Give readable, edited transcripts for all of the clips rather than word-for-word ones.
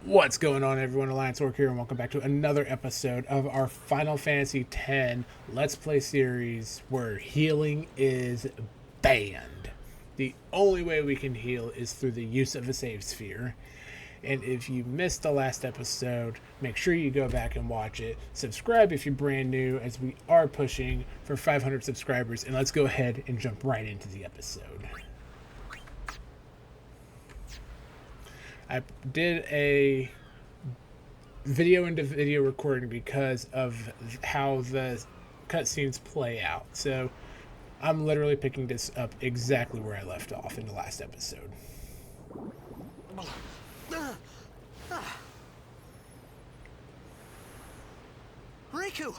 What's going on, everyone? Alliance Orc here, and welcome back to another episode of our Final Fantasy X Let's Play series where healing is banned. The only way we can heal is through the use of a save sphere. And if you missed the last episode, make sure you go back and watch it. Subscribe if you're brand new, as we are pushing for 500 subscribers. And let's go ahead and jump right into the episode. I did a video recording because of how the cutscenes play out. So I'm literally picking this up exactly where I left off in the last episode. Riku!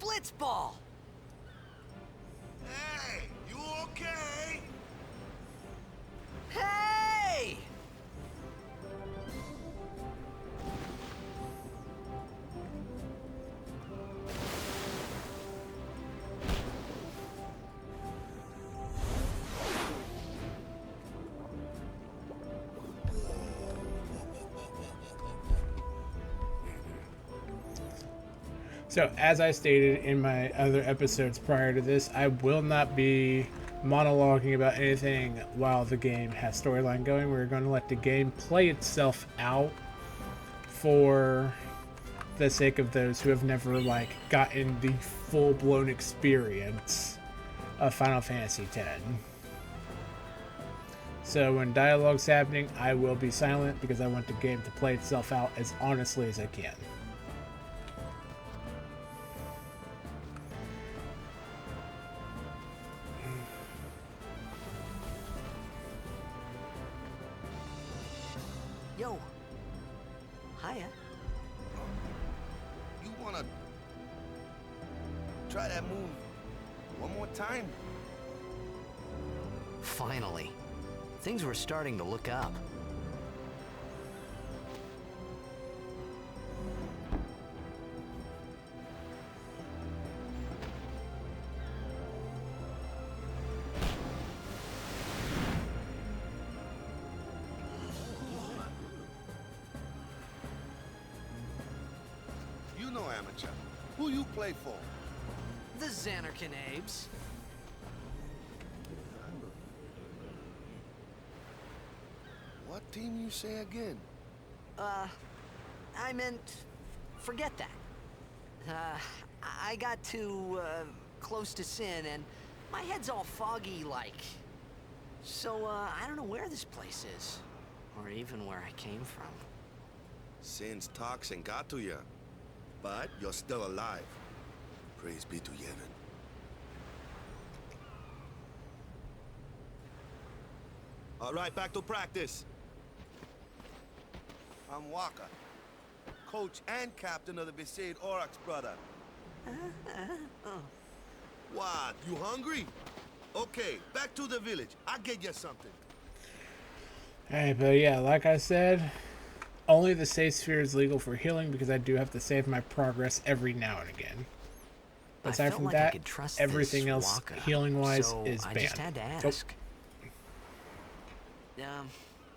Blitzball! Hey, you okay? Hey! So, as I stated in my other episodes prior to this, I will not be monologuing about anything while the game has storyline going. We're going to let the game play itself out for the sake of those who have never, gotten the full-blown experience of Final Fantasy X. So, when dialogue's happening, I will be silent because I want the game to play itself out as honestly as I can. Yo. Hiya. You wanna try that move one more time? Finally. Things were starting to look up. You know, amateur. Who you play for? The Xanarkin Abes. What team you say again? I meant... forget that. I got too, close to Sin, and my head's all foggy, like. So, I don't know where this place is. Or even where I came from. Sin's toxin got to you. But you're still alive. Praise be to Yevon. All right, back to practice. I'm Waka, coach and captain of the Besaid Aurochs, brother. What, you hungry? Okay, back to the village. I'll get you something. Alright, but yeah, like I said, only the save sphere is legal for healing because I do have to save my progress every now and again. Aside from that, everything else healing-wise is banned. I just had to ask.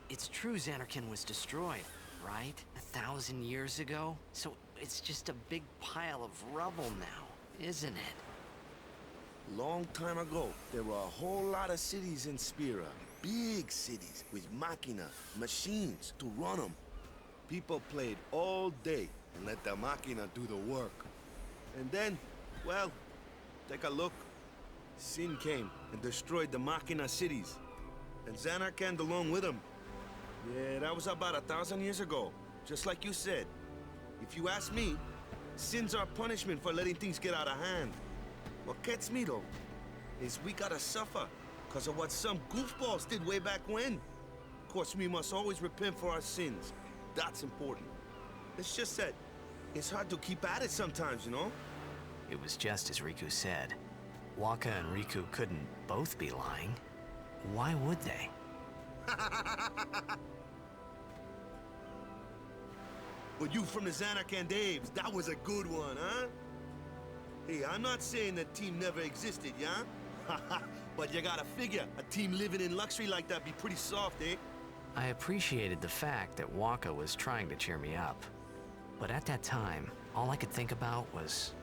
It's true Xanarkin was destroyed, right? 1,000 years ago? So it's just a big pile of rubble now, isn't it? Long time ago, there were a whole lot of cities in Spira. Big cities with machina, machines to run them. People played all day and let the machina do the work. And then, well, take a look. Sin came and destroyed the machina cities. And Xanarkand along with him. Yeah, that was about 1,000 years ago. Just like you said. If you ask me, Sin's our punishment for letting things get out of hand. What gets me, though, is we gotta suffer because of what some goofballs did way back when. Of course, we must always repent for our sins. That's important. It's just that it's hard to keep at it sometimes, you know? It was just as Riku said. Waka and Riku couldn't both be lying. Why would they? But you from the Xanarkand Daves, that was a good one, huh? Hey, I'm not saying that team never existed, yeah? But you gotta figure, a team living in luxury like that be pretty soft, eh? I appreciated the fact that Waka was trying to cheer me up. But at that time, all I could think about was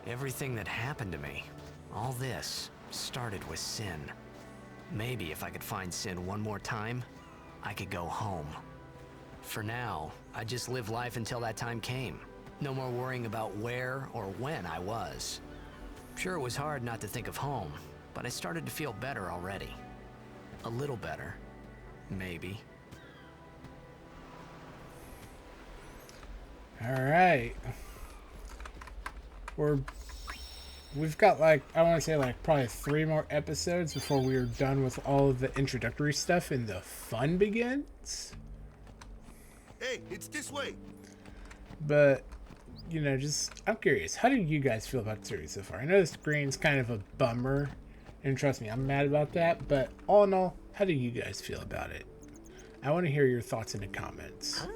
everything that happened to me. All this started with Sin. Maybe if I could find Sin one more time, I could go home. For now, I just live life until that time came. No more worrying about where or when I was. Sure, it was hard not to think of home, but I started to feel better already. A little better, maybe. All right. We've got like, I want to say like probably 3 more episodes before we're done with all of the introductory stuff and the fun begins. Hey, it's this way. But, you know, I'm curious, how do you guys feel about the series so far? I know the screen's kind of a bummer, and trust me, I'm mad about that, but all in all, how do you guys feel about it? I want to hear your thoughts in the comments. Huh?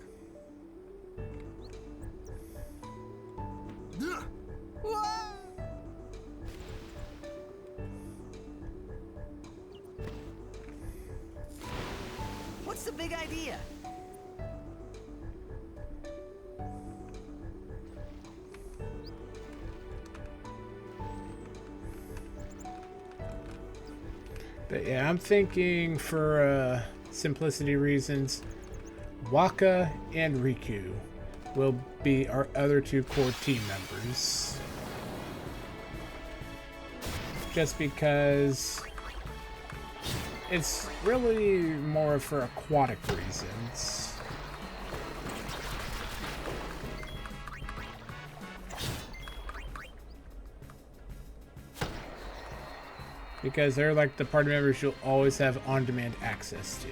What's the big idea? But yeah, I'm thinking for simplicity reasons, Waka and Riku will be our other 2 core team members. Just because it's really more for aquatic reasons. Because they're like the party members you'll always have on-demand access to.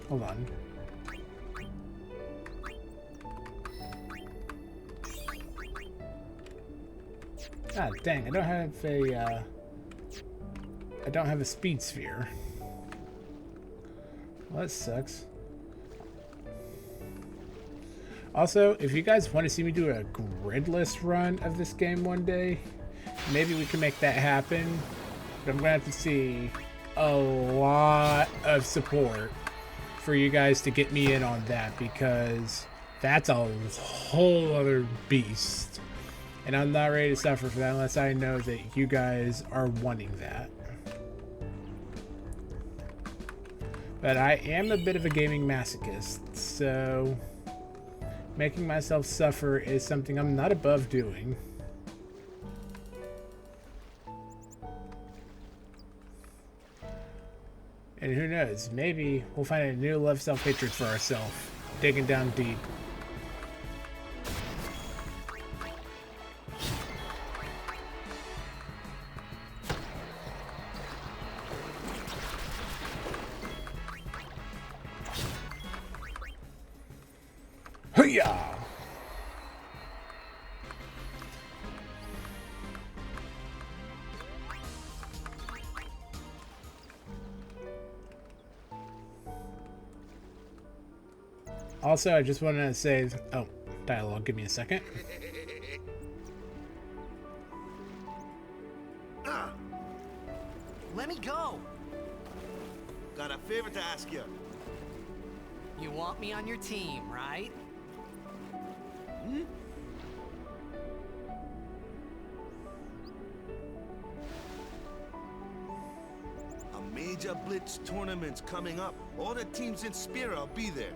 Hold on. Ah, dang, I don't have a speed sphere. Well, that sucks. Also, if you guys want to see me do a gridless run of this game one day, maybe we can make that happen. But I'm going to have to see a lot of support for you guys to get me in on that, because that's a whole other beast. And I'm not ready to suffer for that unless I know that you guys are wanting that. But I am a bit of a gaming masochist, so making myself suffer is something I'm not above doing. And who knows, maybe we'll find a new love self-hatred for ourselves, digging down deep. Hoo-yah! Also, I just wanted to say, oh, dialogue, give me a second. Let me go! Got a favor to ask you. You want me on your team, right? Hmm? A major blitz tournament's coming up. All the teams in Spira will be there.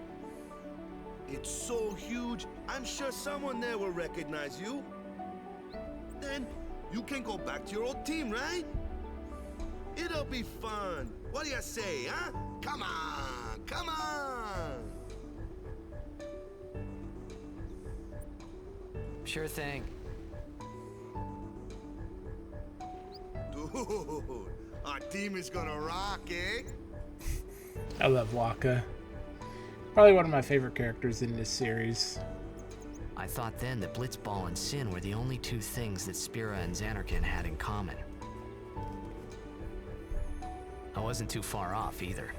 It's so huge, I'm sure someone there will recognize you. Then you can go back to your old team, right? It'll be fun. What do you say, huh? Come on, come on! Sure thing. Dude, our team is gonna rock, eh? I love Waka. Probably one of my favorite characters in this series. I thought then that Blitzball and Sin were the only 2 things that Spira and Xanarkand had in common. I wasn't too far off either.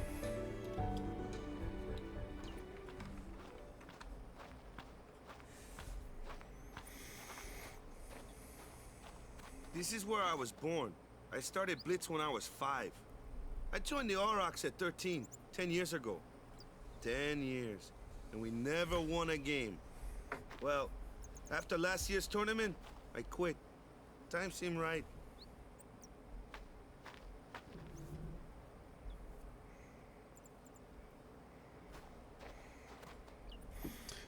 This is where I was born. I started Blitz when I was 5. I joined the Aurochs at 13, 10 years ago. 10 years, and we never won a game. Well, after last year's tournament, I quit. Time seemed right.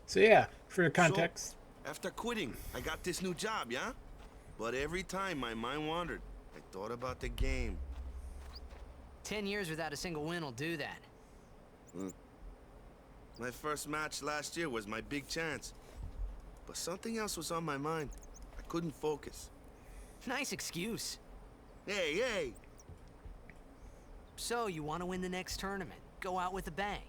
So yeah, for context. So, after quitting, I got this new job, yeah? But every time my mind wandered, I thought about the game. 10 years without a single win will do that. My first match last year was my big chance. But something else was on my mind. I couldn't focus. Nice excuse. Hey, hey! So, you want to win the next tournament? Go out with a bang.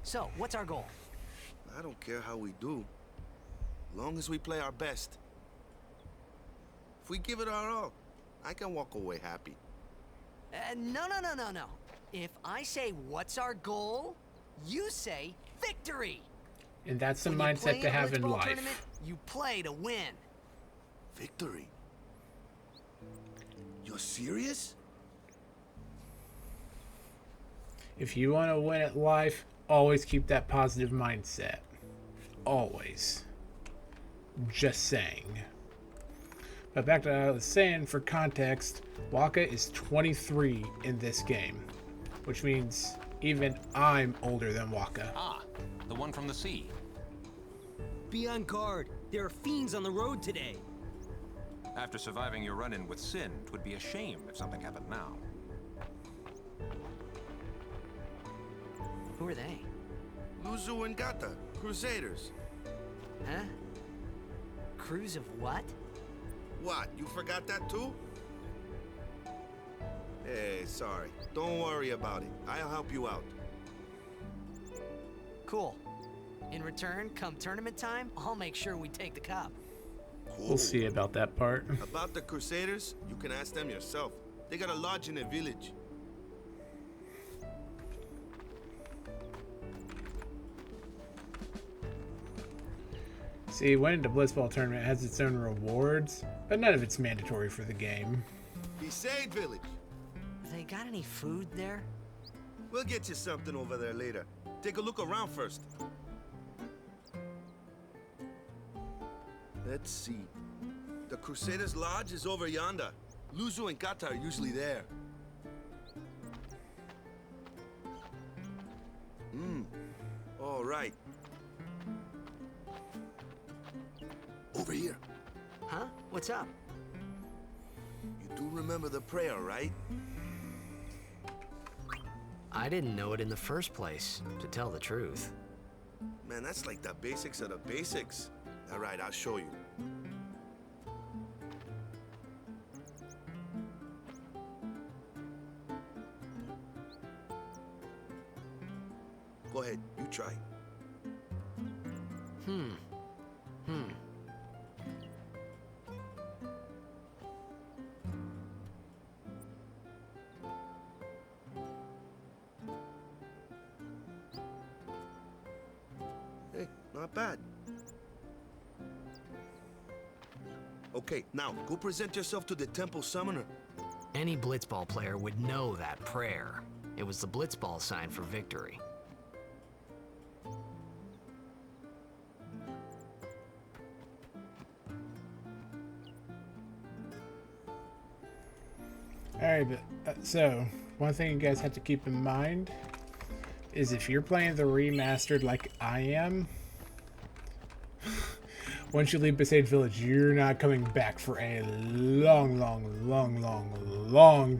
So, what's our goal? I don't care how we do. Long as we play our best. If we give it our all, I can walk away happy. No. If I say, what's our goal? You say, victory! And that's the When you play mindset to a have in blitzball life. tournament, you play to win. Victory? You're serious? If you want to win at life, always keep that positive mindset. Always. Just saying. But back to what I was saying, for context, Waka is 23 in this game, which means even I'm older than Waka. Ah, the one from the sea. Be on guard. There are fiends on the road today. After surviving your run-in with Sin, it would be a shame if something happened now. Who are they? Luzu and Gata, Crusaders. Huh? Crews of what? What, you forgot that too? Hey, sorry. Don't worry about it. I'll help you out. Cool. In return, come tournament time, I'll make sure we take the cup. Cool. We'll see about that part. About the Crusaders, you can ask them yourself. They got a lodge in a village. See, winning the Blitzball tournament has its own rewards, but none of it's mandatory for the game. Besaid Village. They got any food there? We'll get you something over there later. Take a look around first. Let's see. The Crusaders' Lodge is over yonder. Luzu and Kata are usually there. All right. Over here. Huh? What's up? You do remember the prayer, right? I didn't know it in the first place, to tell the truth. Man, that's like the basics of the basics. All right, I'll show you. Go ahead, you try. Hey, not bad. Okay, now go present yourself to the temple summoner. Any blitzball player would know that prayer. It was the blitzball sign for victory. Alright, but so one thing you guys have to keep in mind is if you're playing the remastered like I am, once you leave Besaid Village, you're not coming back for a long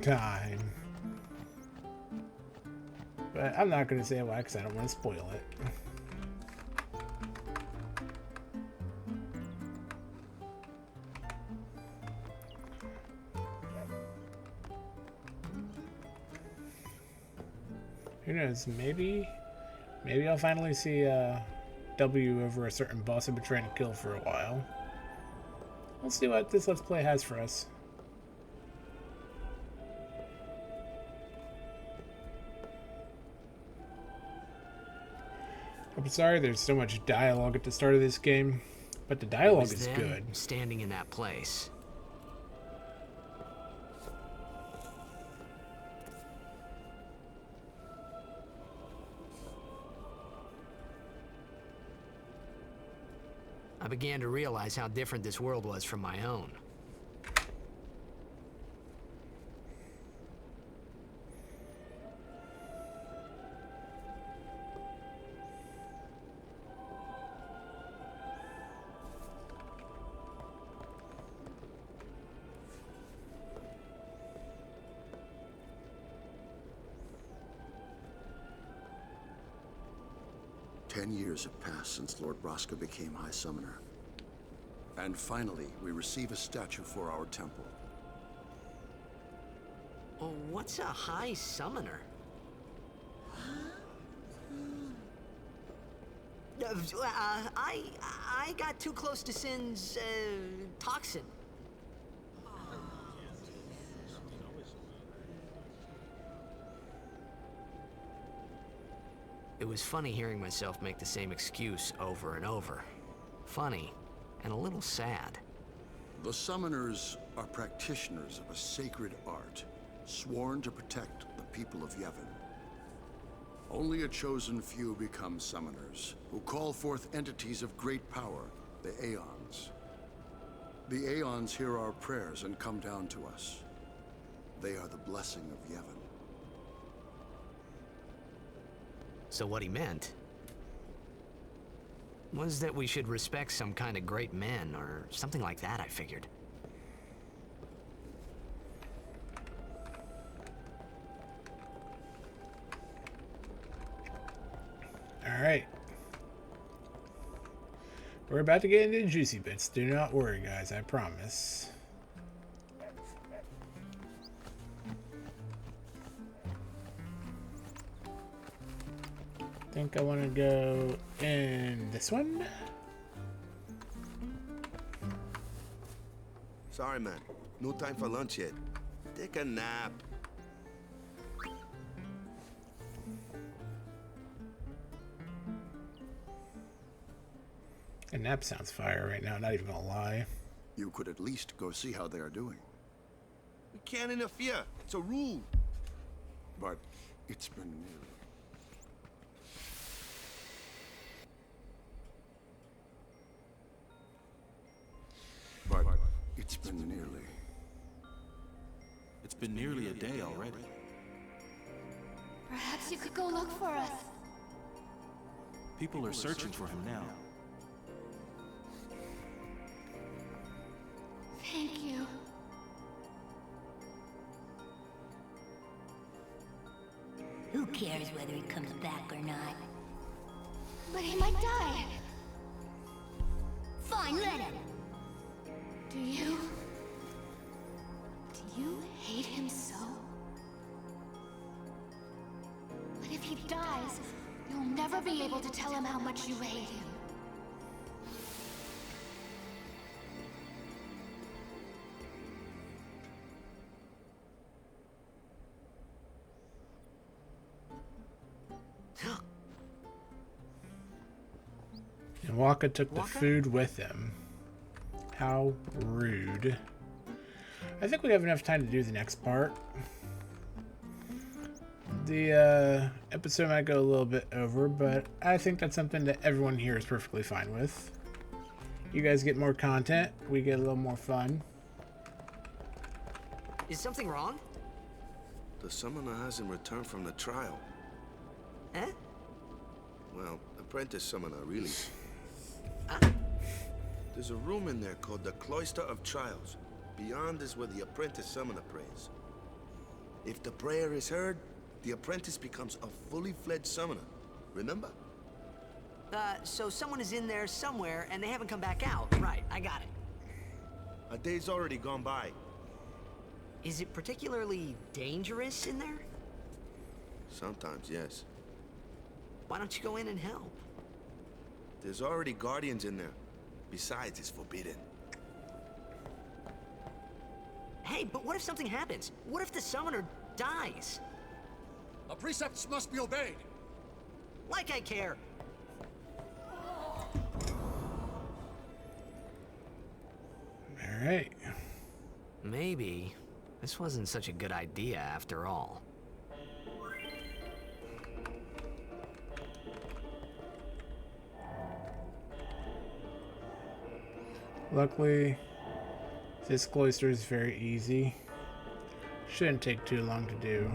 time. But I'm not going to say why because I don't want to spoil it. Who knows? Maybe I'll finally see W over a certain boss I've been trying to kill for a while. Let's see what this Let's Play has for us. I'm sorry there's so much dialogue at the start of this game. But the It dialogue was is them good. standing in that place. I began to realize how different this world was from my own. Ten years have passed since Lord Braska became High Summoner. And finally, we receive a statue for our temple. Oh, what's a High Summoner? I got too close to Sin's, toxin. It was funny hearing myself make the same excuse over and over. Funny, and a little sad. The Summoners are practitioners of a sacred art, sworn to protect the people of Yevon. Only a chosen few become Summoners, who call forth entities of great power, the Aeons. The Aeons hear our prayers and come down to us. They are the blessing of Yevon. So what he meant was that we should respect some kind of great men, or something like that, I figured. Alright. We're about to get into the juicy bits. Do not worry, guys. I promise. I think I want to go in this one. Sorry, man. No time for lunch yet. Take a nap. And nap sounds fire right now, not even gonna lie. You could at least go see how they are doing. We can't interfere. It's a rule. But it's been nearly. But it's been nearly. It's been nearly a day already. Perhaps you could go look for us. People are searching for him now. Thank you. Who cares whether he comes back or not? But he might die. Fine, let him. Do you? Do you hate him so? But if he dies, you'll never be able to tell him how much you hate him. And Waka took the food with him. How rude. I think we have enough time to do the next part. The episode might go a little bit over, but I think that's something that everyone here is perfectly fine with. You guys get more content, we get a little more fun. Is something wrong? The summoner hasn't returned from the trial. Eh? Well, apprentice summoner, really. There's a room in there called the Cloister of Trials. Beyond is where the apprentice summoner prays. If the prayer is heard, the apprentice becomes a fully fledged summoner. Remember? So someone is in there somewhere and they haven't come back out. Right, I got it. A day's already gone by. Is it particularly dangerous in there? Sometimes, yes. Why don't you go in and help? There's already guardians in there. Besides, it's forbidden. Hey, but what if something happens? What if the summoner dies? The precepts must be obeyed. Like I care. Alright. Maybe this wasn't such a good idea after all. Luckily, this cloister is very easy. Shouldn't take too long to do.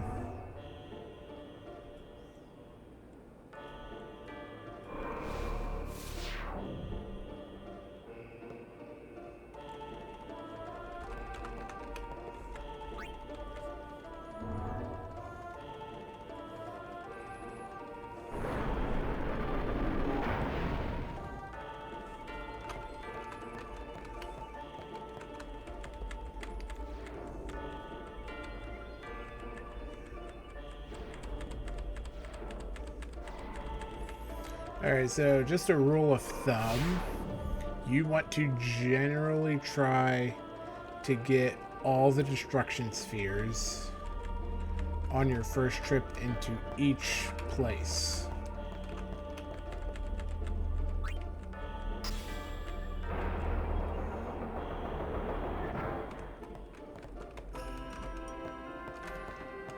Alright, so just a rule of thumb, you want to generally try to get all the destruction spheres on your first trip into each place.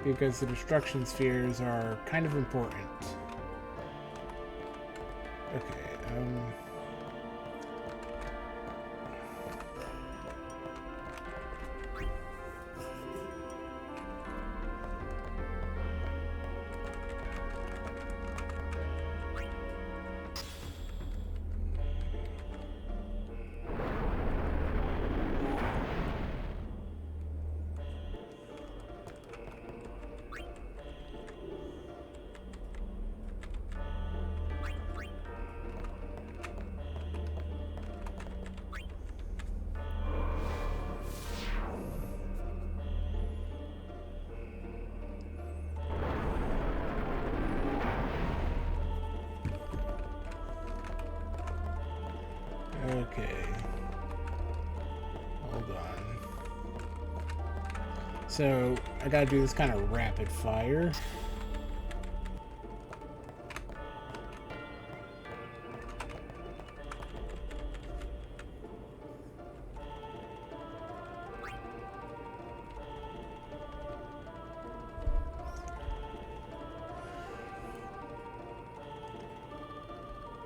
Because the destruction spheres are kind of important. Okay, okay. Hold on. So, I gotta do this kind of rapid fire.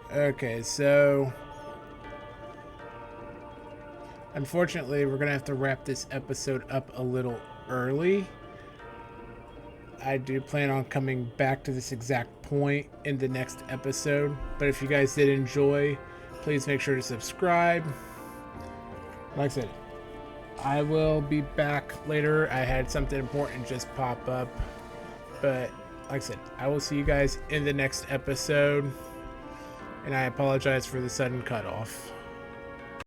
Okay, so unfortunately, we're gonna have to wrap this episode up a little early. I do plan on coming back to this exact point in the next episode, but if you guys did enjoy, please make sure to subscribe. Like I said, I will be back later. I had something important just pop up, but like I said, I will see you guys in the next episode, and I apologize for the sudden cutoff.